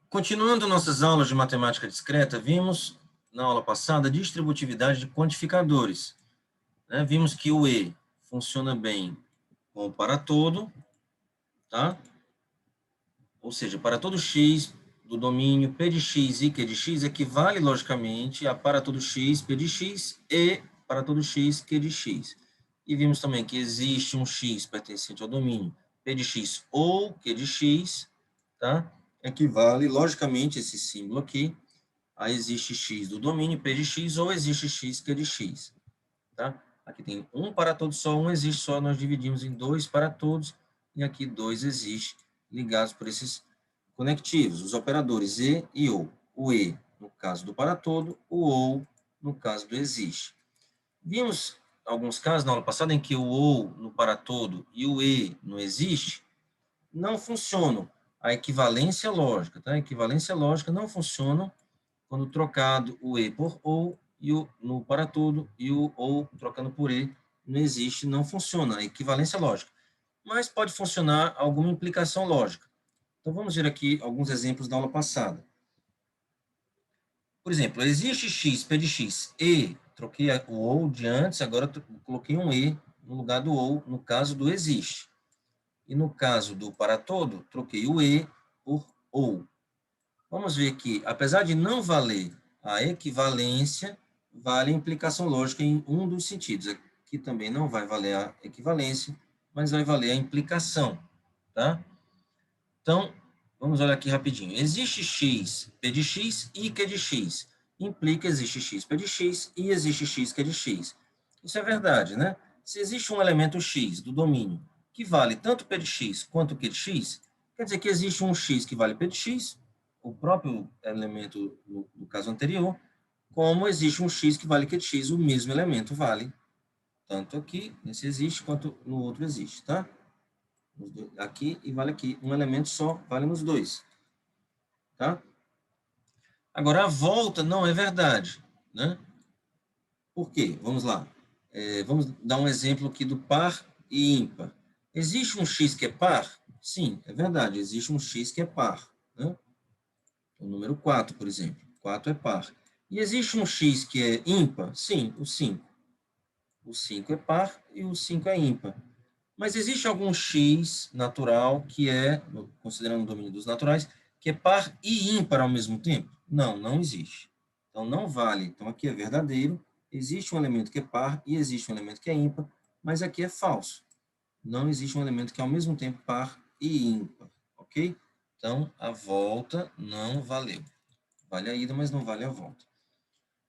Continuando nossas aulas de matemática discreta, vimos na aula passada a distributividade de quantificadores. Vimos que o E funciona bem com o para todo, tá? Ou seja, para todo x do domínio P de x e Q de x equivale logicamente a para todo x, P de x e para todo x, Q de x. E vimos também que existe um x pertencente ao domínio P de x ou Q de x, tá? Equivale logicamente esse símbolo aqui a existe x do domínio P de x ou existe x Q de x, tá? Aqui tem um para todos só, um existe só, nós dividimos em dois para todos, e aqui dois existe, ligados por esses conectivos, os operadores e ou. O e, no caso do para todo, o ou, no caso do existe. Vimos alguns casos na aula passada em que o ou no para todo e o e no existe não funcionam. A equivalência lógica, tá? A equivalência lógica não funciona quando trocado o e por ou e o no para todo e o ou trocando por e não existe, não funciona a equivalência lógica. Mas pode funcionar alguma implicação lógica. Então vamos ver aqui alguns exemplos da aula passada. Por exemplo, existe x, p de x e, troquei o ou de antes, agora coloquei um e no lugar do ou, no caso do existe. E no caso do para todo, troquei o e por ou. Vamos ver que, apesar de não valer a equivalência, vale a implicação lógica em um dos sentidos. Aqui também não vai valer a equivalência, mas vai valer a implicação, tá? Então, vamos olhar aqui rapidinho. Existe x, p de x e q de x. Implica existe x, p de x e existe x, q de x. Isso é verdade, né? Se existe um elemento x do domínio que vale tanto p de x quanto q de x, quer dizer que existe um x que vale p de x, o próprio elemento no caso anterior, como existe um x que vale q de x, o mesmo elemento vale tanto aqui, nesse existe, quanto no outro existe, tá? Aqui e vale aqui. Um elemento só vale nos dois. Tá? Agora, a volta não é verdade. Né? Por quê? Vamos lá. Vamos dar um exemplo aqui do par e ímpar. Existe um x que é par? Sim, é verdade. Existe um x que é par. Né? O número 4, por exemplo. 4 é par. E existe um x que é ímpar? Sim, o 5. O 5 é par e o 5 é ímpar. Mas existe algum x natural que é, considerando o domínio dos naturais, que é par e ímpar ao mesmo tempo? Não, não existe. Então, não vale. Então, aqui é verdadeiro, existe um elemento que é par e existe um elemento que é ímpar, mas aqui é falso. Não existe um elemento que é ao mesmo tempo par e ímpar, ok? Então, a volta não valeu. Vale a ida, mas não vale a volta.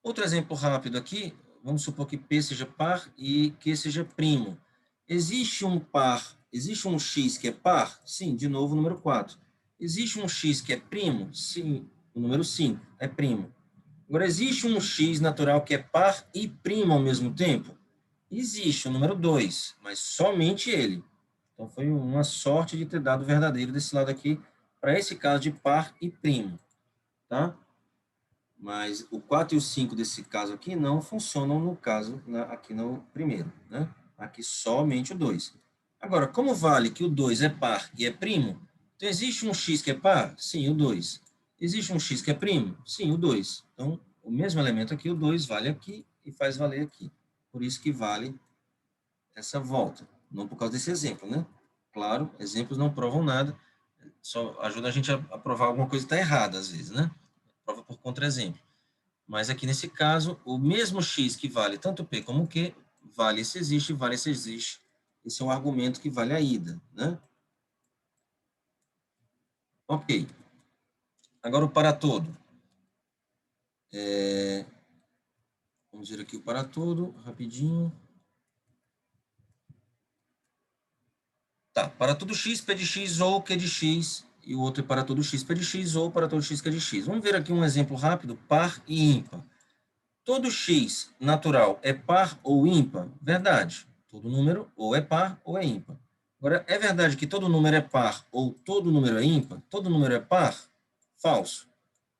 Outro exemplo rápido aqui, vamos supor que P seja par e Q seja primo. Existe um par, existe um x que é par? Sim, de novo o número 4. Existe um x que é primo? Sim, o número 5 é primo. Agora, existe um x natural que é par e primo ao mesmo tempo? Existe, o número 2, mas somente ele. Então, foi uma sorte de ter dado verdadeiro desse lado aqui, para esse caso de par e primo, tá? Mas o 4 e o 5 desse caso aqui não funcionam no caso, aqui no primeiro, né? Aqui somente o 2. Agora, como vale que o 2 é par e é primo, então existe um x que é par? Sim, o 2. Existe um x que é primo? Sim, o 2. Então, o mesmo elemento aqui, o 2, vale aqui e faz valer aqui. Por isso que vale essa volta. Não por causa desse exemplo, né? Claro, exemplos não provam nada, só ajuda a gente a provar alguma coisa que está errada, às vezes, né? Prova por contra-exemplo. Mas aqui nesse caso, o mesmo x que vale tanto P como Q, vale esse existe, vale esse existe. Esse é um argumento que vale a ida, né? Ok. Agora o para todo. Vamos ver aqui o para todo, rapidinho. Tá, para todo x, P de x ou Q de x, e o outro é para todo x, P de x ou para todo x, Q de x. Vamos ver aqui um exemplo rápido, par e ímpar. Todo x natural é par ou ímpar? Verdade. Todo número ou é par ou é ímpar. Agora, é verdade que todo número é par ou todo número é ímpar? Todo número é par? Falso.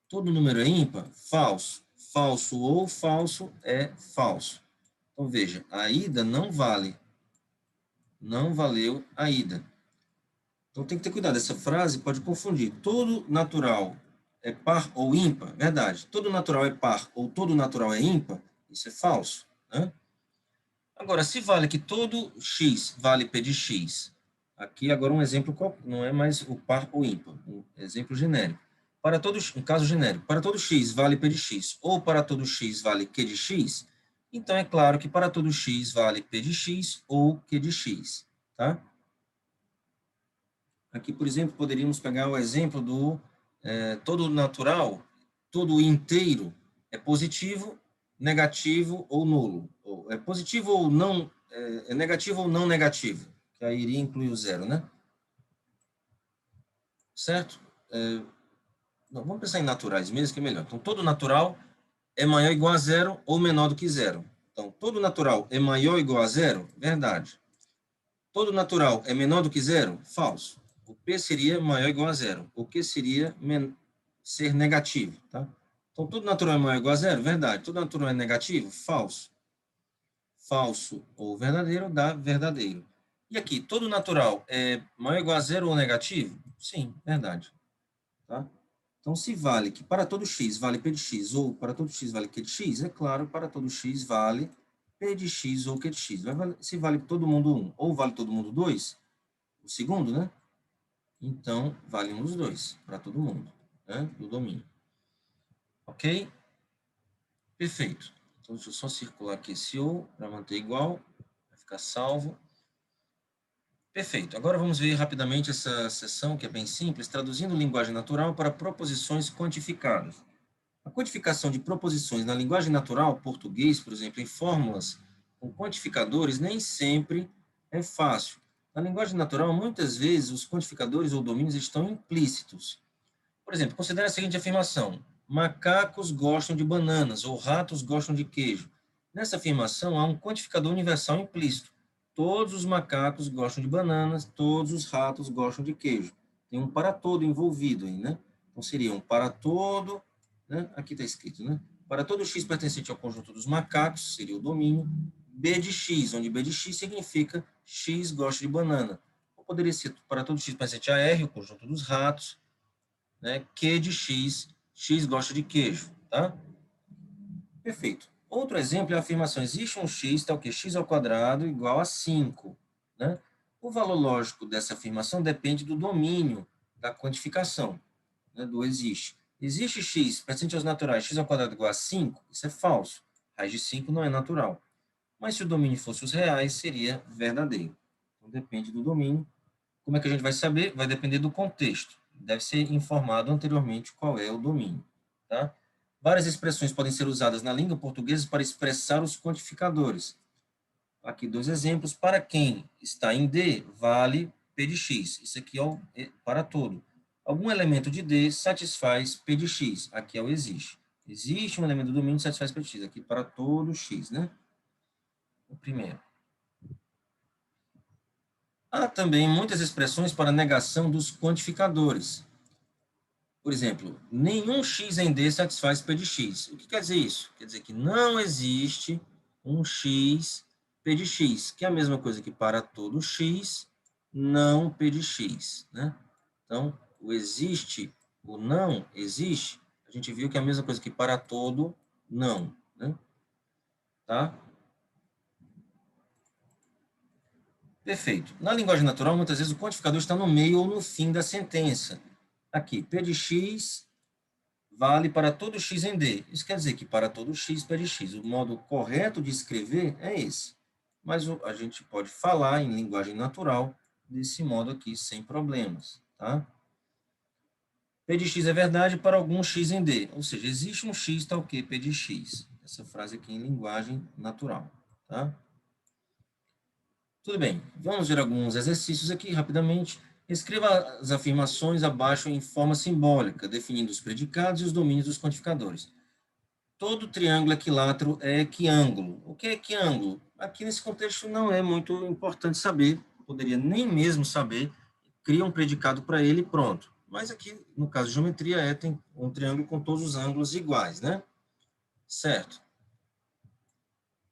Todo número é ímpar? Falso. Falso ou falso é falso. Então, veja, a ida não vale. Não valeu a ida. Então, tem que ter cuidado. Essa frase pode confundir. Todo natural é par ou ímpar? Verdade. Todo natural é par ou todo natural é ímpar? Isso é falso, né? Agora, se vale que todo x vale p de x, aqui agora um exemplo, não é mais o par ou ímpar, um exemplo genérico. Para todos, um caso genérico, para todo x vale p de x, ou para todo x vale q de x, então é claro que para todo x vale p de x ou q de x, tá? Aqui, por exemplo, poderíamos pegar o exemplo do todo natural, todo inteiro é positivo, negativo ou nulo. Ou é positivo ou não, é negativo ou não negativo, que aí iria incluir o zero, né? Certo? Não, vamos pensar em naturais mesmo, que é melhor. Então, todo natural é maior ou igual a zero ou menor do que zero. Então, todo natural é maior ou igual a zero? Verdade. Todo natural é menor do que zero? Falso. O P seria maior ou igual a zero. O Q seria ser negativo, tá? Então, todo natural é maior ou igual a zero? Verdade. Todo natural é negativo? Falso. Falso ou verdadeiro dá verdadeiro. E aqui, todo natural é maior ou igual a zero ou negativo? Sim, verdade. Tá? Então, se vale que para todo x vale p de x ou para todo x vale q de x, é claro, para todo x vale p de x ou q de x. Se vale todo mundo 1 ou vale todo mundo 2, o segundo, né? Então, vale um dos dois, para todo mundo, né? Do domínio. Ok? Perfeito. Então, deixa eu só circular aqui esse ou para manter igual, vai ficar salvo. Perfeito. Agora vamos ver rapidamente essa seção, que é bem simples, traduzindo linguagem natural para proposições quantificadas. A quantificação de proposições na linguagem natural, português, por exemplo, em fórmulas com quantificadores, nem sempre é fácil. Na linguagem natural, muitas vezes, os quantificadores ou domínios estão implícitos. Por exemplo, considere a seguinte afirmação: macacos gostam de bananas ou ratos gostam de queijo. Nessa afirmação, há um quantificador universal implícito. Todos os macacos gostam de bananas, todos os ratos gostam de queijo. Tem um para todo envolvido aí, né? Então, seria um para todo, né? Aqui está escrito, né? Para todo x pertencente ao conjunto dos macacos, seria o domínio, B de x, onde B de x significa x gosta de banana. Ou poderia ser para todo x pertencente a R, o conjunto dos ratos, né? Q de x, x gosta de queijo, tá? Perfeito. Outro exemplo é a afirmação: existe um x, tal que x ao quadrado igual a 5, né? O valor lógico dessa afirmação depende do domínio da quantificação, né, do existe. Existe x, pertencente aos naturais, x ao quadrado igual a 5? Isso é falso. Raiz de 5 não é natural. Mas se o domínio fosse os reais, seria verdadeiro. Então, depende do domínio. Como é que a gente vai saber? Vai depender do contexto. Deve ser informado anteriormente qual é o domínio, tá? Várias expressões podem ser usadas na língua portuguesa para expressar os quantificadores. Aqui dois exemplos. Para quem está em D, vale P de X. Isso aqui é para todo. Algum elemento de D satisfaz P de X. Aqui é o existe. Existe um elemento do domínio que satisfaz P de X. Aqui para todo X, né? O primeiro. Há também muitas expressões para negação dos quantificadores. Por exemplo, nenhum x em D satisfaz P de x. O que quer dizer isso? Quer dizer que não existe um x P de x, que é a mesma coisa que para todo x, não P de x, né? Então, o existe, o não existe, a gente viu que é a mesma coisa que para todo não, né? Tá? Perfeito. Na linguagem natural, muitas vezes o quantificador está no meio ou no fim da sentença. Aqui, P de x vale para todo x em D. Isso quer dizer que para todo x, P de x. O modo correto de escrever é esse. Mas a gente pode falar em linguagem natural desse modo aqui, sem problemas. Tá? P de x é verdade para algum x em D. Ou seja, existe um x tal que P de x. Essa frase aqui em linguagem natural. Tá? Tudo bem, vamos ver alguns exercícios aqui rapidamente. Escreva as afirmações abaixo em forma simbólica, definindo os predicados e os domínios dos quantificadores. Todo triângulo equilátero é equiângulo. O que é equiângulo? Aqui nesse contexto não é muito importante saber, poderia nem mesmo saber, cria um predicado para ele e pronto. Mas aqui, no caso de geometria, tem um triângulo com todos os ângulos iguais, né? Certo.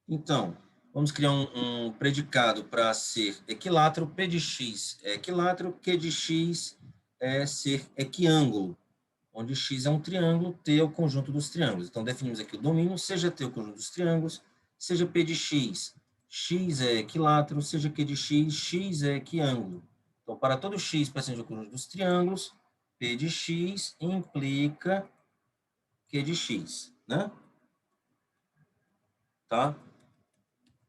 Então, vamos criar um predicado para ser equilátero, P de x é equilátero, Q de x é ser equiângulo, onde X é um triângulo, T é o conjunto dos triângulos. Então, definimos aqui o domínio, seja T o conjunto dos triângulos, seja P de X, X é equilátero, seja Q de X, X é equiângulo. Então, para todo X pertencente ao conjunto dos triângulos, P de X implica Q de X, né? Tá?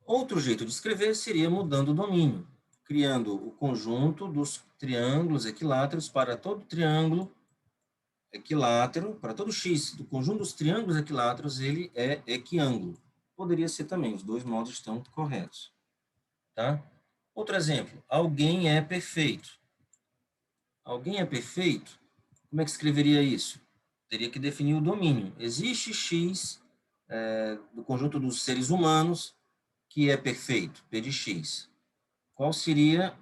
Outro jeito de escrever seria mudando o domínio, criando o conjunto dos triângulos equiláteros para todo triângulo equilátero, para todo X do conjunto dos triângulos equiláteros, ele é equiângulo. Poderia ser também, os dois modos estão corretos. Tá? Outro exemplo, alguém é perfeito. Alguém é perfeito? Como é que escreveria isso? Teria que definir o domínio. Existe X do conjunto dos seres humanos que é perfeito, P de X. Qual seria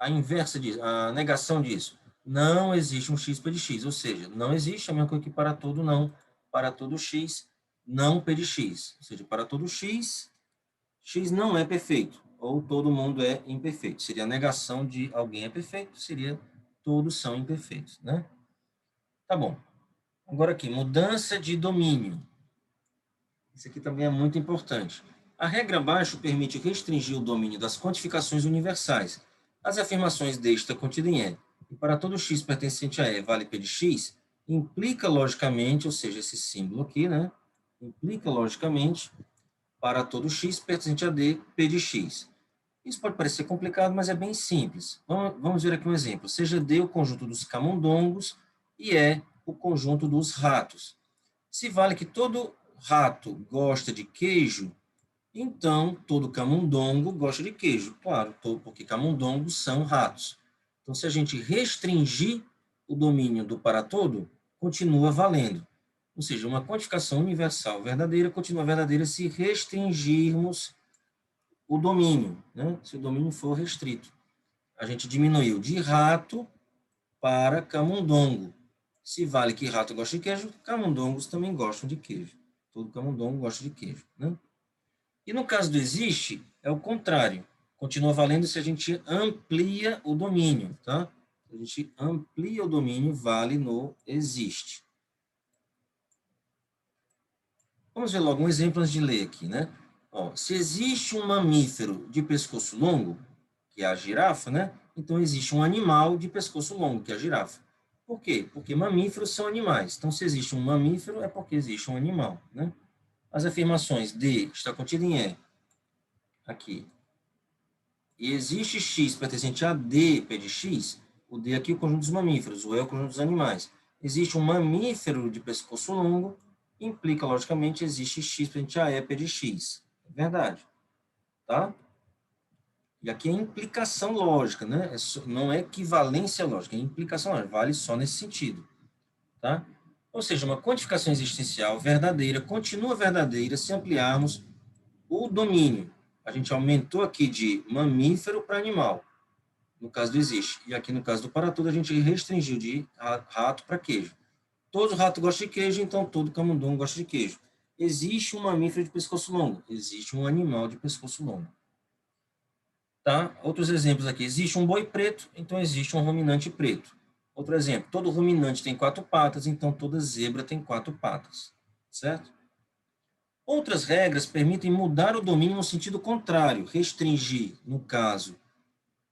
a inversa disso, a negação disso? Não existe um x P de x, ou seja, não existe a mesma coisa que para todo não. Para todo x, não P de x. Ou seja, para todo x, x não é perfeito, ou todo mundo é imperfeito. Seria a negação de alguém é perfeito, seria todos são imperfeitos, né? Tá bom. Agora aqui, mudança de domínio. Isso aqui também é muito importante. A regra abaixo permite restringir o domínio das quantificações universais. As afirmações desta contida em E, e para todo x pertencente a E vale P de x, implica logicamente, ou seja, esse símbolo aqui, né? Implica logicamente, para todo x pertencente a D, P de x. Isso pode parecer complicado, mas é bem simples. Vamos ver aqui um exemplo. Seja D o conjunto dos camundongos e E o conjunto dos ratos. Se vale que todo rato gosta de queijo, então todo camundongo gosta de queijo. Claro, porque camundongos são ratos. Então, se a gente restringir o domínio do para todo, continua valendo. Ou seja, uma quantificação universal verdadeira continua verdadeira se restringirmos o domínio, né? Se o domínio for restrito. A gente diminuiu de rato para camundongo. Se vale que rato gosta de queijo, camundongos também gostam de queijo. Todo camundongo gosta de queijo, né? E no caso do existe, é o contrário. Continua valendo se a gente amplia o domínio, tá? Se a gente amplia o domínio, vale no existe. Vamos ver logo um exemplo antes de ler aqui, né? Ó, se existe um mamífero de pescoço longo, que é a girafa, né? Então existe um animal de pescoço longo, que é a girafa. Por quê? Porque mamíferos são animais. Então, se existe um mamífero, é porque existe um animal, né? As afirmações D está contida em E, aqui. E existe X pertencente a D, P de X, o D aqui é o conjunto dos mamíferos, o E é o conjunto dos animais. Existe um mamífero de pescoço longo, implica, logicamente, existe X pertencente a E, P de X. É verdade. Tá? E aqui é implicação lógica, né? Não é equivalência lógica, é implicação lógica, vale só nesse sentido. Tá? Ou seja, uma quantificação existencial verdadeira continua verdadeira se ampliarmos o domínio. A gente aumentou aqui de mamífero para animal, no caso do existe. E aqui no caso do para tudo, a gente restringiu de rato para queijo. Todo rato gosta de queijo, então todo camundongo gosta de queijo. Existe um mamífero de pescoço longo, existe um animal de pescoço longo. Tá? Outros exemplos aqui. Existe um boi preto, então existe um ruminante preto. Outro exemplo. Todo ruminante tem 4 patas, então toda zebra tem 4 patas. Certo? Outras regras permitem mudar o domínio no sentido contrário, restringir no caso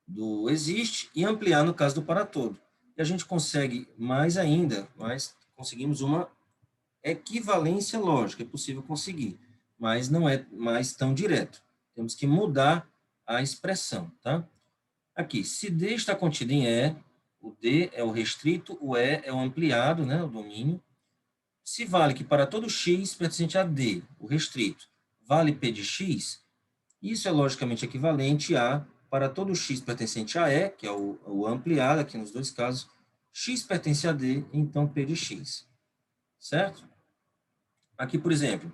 do existe e ampliar no caso do para todo. E a gente consegue mais ainda, mas conseguimos uma equivalência lógica, é possível conseguir, mas não é mais tão direto. Temos que mudar a expressão, tá? Aqui, se D está contido em E, o D é o restrito, o E é o ampliado, né, o domínio. Se vale que para todo x pertencente a D, o restrito, vale P de x, isso é logicamente equivalente a, para todo x pertencente a E, que é o ampliado aqui nos dois casos, x pertence a D, então P de x. Certo? Aqui, por exemplo,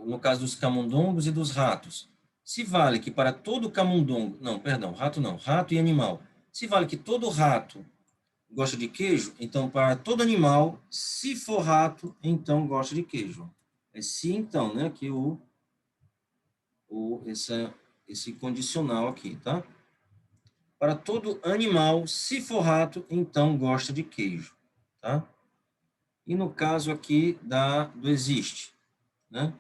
no caso dos camundongos e dos ratos, se vale que para todo camundongo, não, perdão, rato não, rato e animal, se vale que todo rato gosta de queijo, então para todo animal, se for rato, então gosta de queijo. É se então, né, que esse condicional aqui, tá? Para todo animal, se for rato, então gosta de queijo, tá? E no caso aqui do existe, né?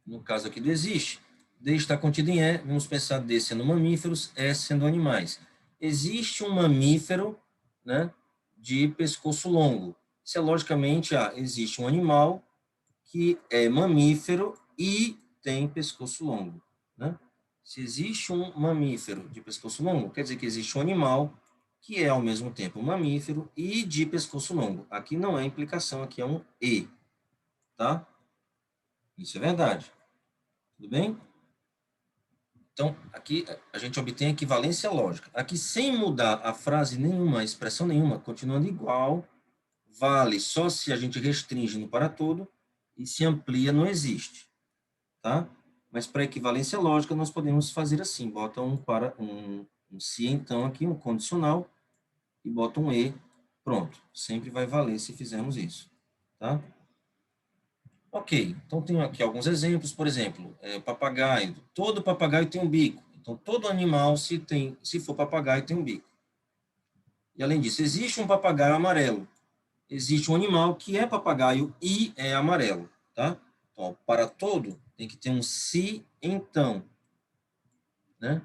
No caso aqui do existe, D está contido em E, vamos pensar D sendo mamíferos, E sendo animais. Existe um mamífero, né, de pescoço longo. Isso é logicamente, existe um animal que é mamífero e tem pescoço longo, né? Se existe um mamífero de pescoço longo, quer dizer que existe um animal que é ao mesmo tempo mamífero e de pescoço longo. Aqui não é implicação, aqui é um E, tá? Isso é verdade. Tudo bem? Então, aqui a gente obtém a equivalência lógica. Aqui, sem mudar a frase nenhuma, a expressão nenhuma, continuando igual, vale só se a gente restringe no para todo e se amplia no existe, tá? Mas para equivalência lógica, nós podemos fazer assim, bota um se então aqui, um condicional, e bota um e, pronto. Sempre vai valer se fizermos isso, tá? Ok, então tenho aqui alguns exemplos, por exemplo, papagaio. Todo papagaio tem um bico. Então, todo animal, se for papagaio, tem um bico. E, além disso, existe um papagaio amarelo. Existe um animal que é papagaio e é amarelo, tá? Então, para todo, tem que ter um se, então, né?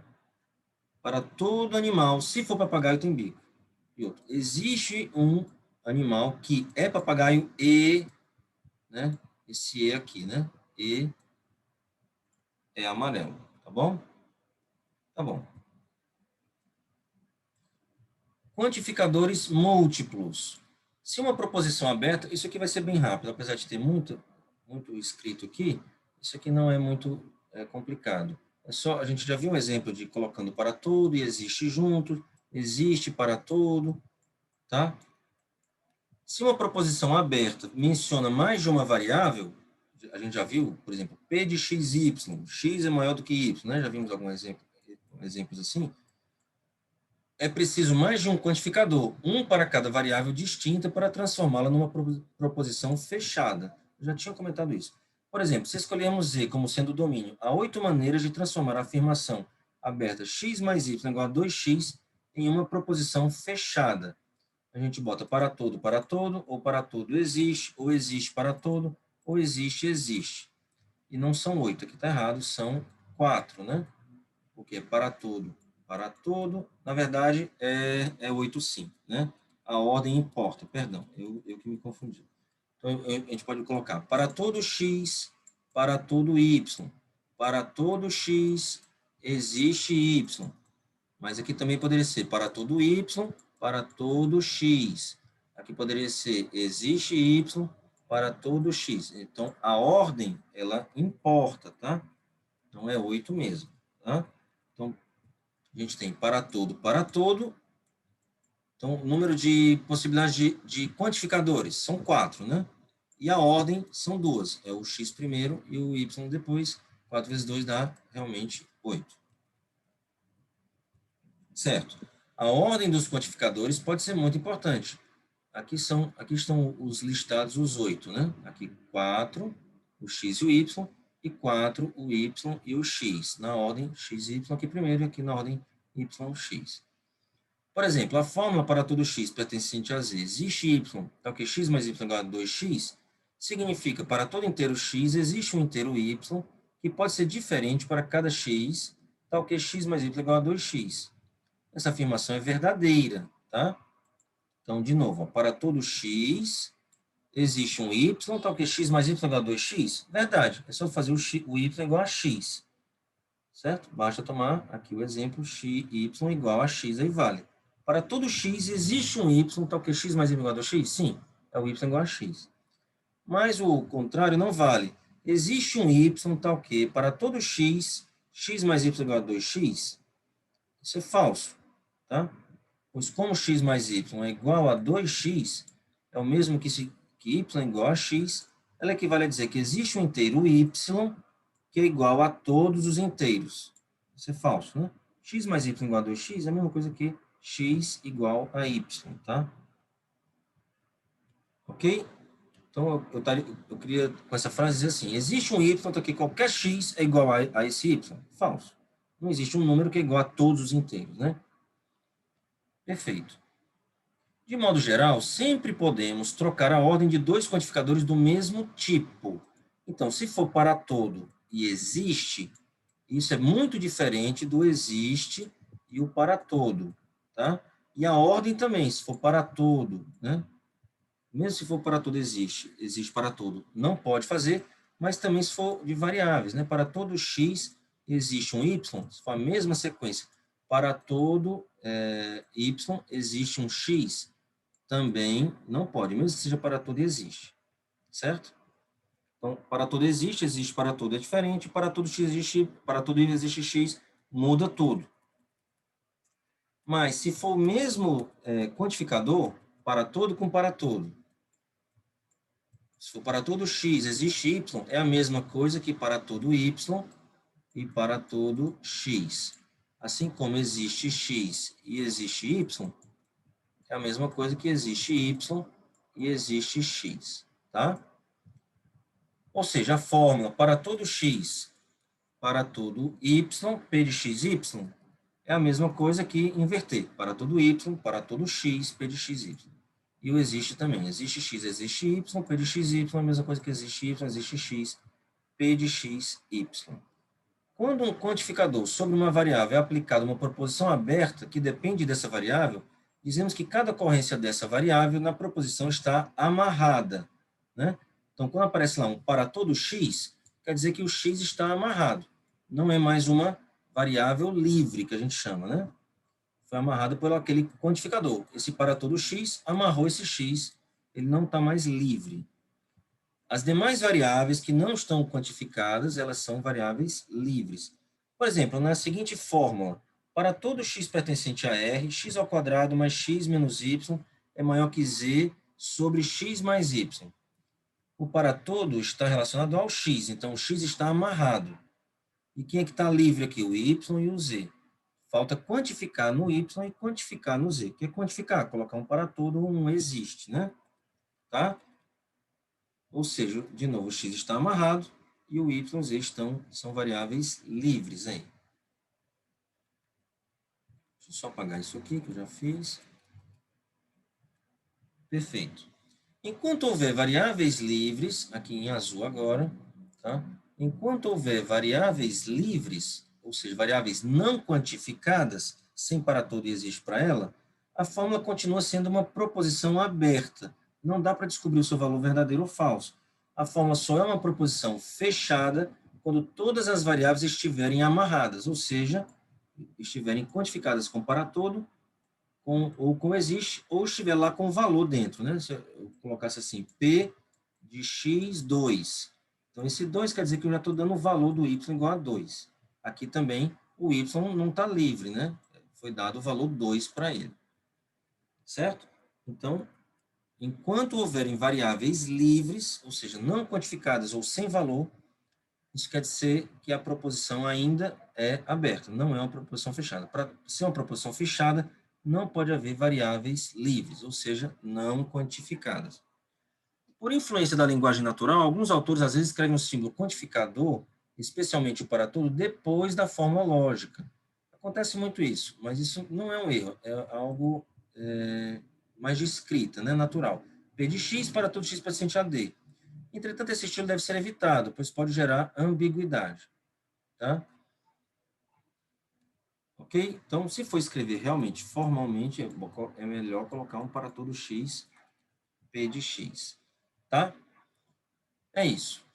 Para todo animal, se for papagaio, tem bico. E outro, existe um animal que é papagaio e, né? Esse e aqui, né? E é amarelo, tá bom? Tá bom. Quantificadores múltiplos. Se uma proposição aberta, isso aqui vai ser bem rápido, apesar de ter muito escrito aqui, isso aqui não é muito complicado. É só, a gente já viu um exemplo de colocando para todo e existe junto, existe para todo, tá? Se uma proposição aberta menciona mais de uma variável, a gente já viu, por exemplo, P de x, y, x é maior do que y, né? Já vimos alguns exemplos assim. É preciso mais de um quantificador, um para cada variável distinta para transformá-la numa proposição fechada. Eu já tinha comentado isso. Por exemplo, se escolhermos Z como sendo o domínio, há 8 maneiras de transformar a afirmação aberta x mais y igual a 2x em uma proposição fechada. A gente bota para todo, ou para todo existe, ou existe para todo, ou existe, existe. E não são 8, aqui está errado, são 4, né? Porque para todo, na verdade, é 8 sim, né? A ordem importa, perdão, eu que me confundi. Então, a gente pode colocar para todo x, para todo y, para todo x existe y, mas aqui também poderia ser para todo y, para todo x. Aqui poderia ser existe y para todo x. Então, a ordem, ela importa, tá? Então, é 8 mesmo, tá? Então, a gente tem para todo. Então, o número de possibilidades de quantificadores são 4, né? E a ordem são 2. É o x primeiro e o y depois. 4 vezes 2 dá realmente 8. Certo. A ordem dos quantificadores pode ser muito importante. Aqui estão os listados, os 8, né? Aqui 4, o x e o y, e 4, o y e o x. Na ordem x e y aqui primeiro, e aqui na ordem y, x. Por exemplo, a fórmula para todo x pertencente a z existe y, tal que x mais y igual a 2x, significa para todo inteiro x existe um inteiro y que pode ser diferente para cada x, tal que x mais y igual a 2x. Essa afirmação é verdadeira, tá? Então, de novo, para todo x existe um y, tal que x mais y igual a 2x. Verdade, é só fazer o y igual a x, certo? Basta tomar aqui o exemplo y igual a x, aí vale. Para todo x, existe um y, tal que x mais y igual a 2x? Sim, é o y igual a x. Mas o contrário não vale. Existe um y, tal que para todo x, x mais y igual a 2x? Isso é falso, tá? Pois como x mais y é igual a 2x, é o mesmo que y é igual a x, ela equivale a dizer que existe um inteiro y que é igual a todos os inteiros. Isso é falso, né? X mais y igual a 2x é a mesma coisa que x igual a y, tá? Ok? Então, eu queria, com essa frase, dizer assim, existe um y, então que qualquer x é igual a esse y. Falso. Não existe um número que é igual a todos os inteiros, né? Perfeito. De modo geral, sempre podemos trocar a ordem de dois quantificadores do mesmo tipo. Então, se for para todo e existe, isso é muito diferente do existe e o para todo, tá? E a ordem também, se for para todo, né? Mesmo se for para todo existe, existe para todo, não pode fazer, mas também se for de variáveis, né? Para todo x existe um y, se for a mesma sequência. Para todo y existe um x, também não pode, mesmo que seja para todo existe, certo? Então, para todo existe, existe para todo é diferente, para todo x existe, para todo y existe x, muda tudo. Mas se for o mesmo quantificador, para todo com para todo, se for para todo x existe y, é a mesma coisa que para todo y e para todo x. Assim como existe x e existe y, é a mesma coisa que existe y e existe x, tá? Ou seja, a fórmula para todo x, para todo y, p de xy, é a mesma coisa que inverter. Para todo y, para todo x, p de xy. E o existe também. Existe x, existe y, p de xy é a mesma coisa que existe y, existe x, p de xy. Quando um quantificador sobre uma variável é aplicado uma proposição aberta que depende dessa variável, dizemos que cada ocorrência dessa variável na proposição está amarrada, né? Então, quando aparece lá um para todo x, quer dizer que o x está amarrado. Não é mais uma variável livre, que a gente chama, né? Foi amarrado por aquele quantificador. Esse para todo x amarrou esse x, ele não está mais livre. As demais variáveis que não estão quantificadas, elas são variáveis livres. Por exemplo, na seguinte fórmula, para todo x pertencente a R, x ao quadrado mais x menos y é maior que z sobre x mais y. O para todo está relacionado ao x, então o x está amarrado. E quem é que está livre aqui? O y e o z. Falta quantificar no y e quantificar no z. O que é quantificar? Colocar um para todo, um existe, né? Tá? Ou seja, de novo, o x está amarrado e o y e o z são variáveis livres aí. Deixa eu só apagar isso aqui que eu já fiz. Perfeito. Enquanto houver variáveis livres, aqui em azul agora, tá? Enquanto houver variáveis livres, ou seja, variáveis não quantificadas, sem para todo e existe para ela, a fórmula continua sendo uma proposição aberta. Não dá para descobrir o seu valor verdadeiro ou falso. A fórmula só é uma proposição fechada quando todas as variáveis estiverem amarradas, ou seja, estiverem quantificadas com para todo ou com existe, ou estiver lá com valor dentro, né? Se eu colocasse assim, P de x2. Então, esse 2 quer dizer que eu já estou dando o valor do y igual a 2. Aqui também, o y não está livre, né? Foi dado o valor 2 para ele. Certo? Então, enquanto houverem variáveis livres, ou seja, não quantificadas ou sem valor, isso quer dizer que a proposição ainda é aberta, não é uma proposição fechada. Para ser uma proposição fechada, não pode haver variáveis livres, ou seja, não quantificadas. Por influência da linguagem natural, alguns autores às vezes escrevem o símbolo quantificador, especialmente o para todo, depois da forma lógica. Acontece muito isso, mas isso não é um erro, é algo mais de escrita, né, natural. P de x para todo x pertencente a D. Entretanto, esse estilo deve ser evitado, pois pode gerar ambiguidade. Tá? Ok? Então, se for escrever realmente formalmente, é melhor colocar um para todo x, p de x. Tá? É isso.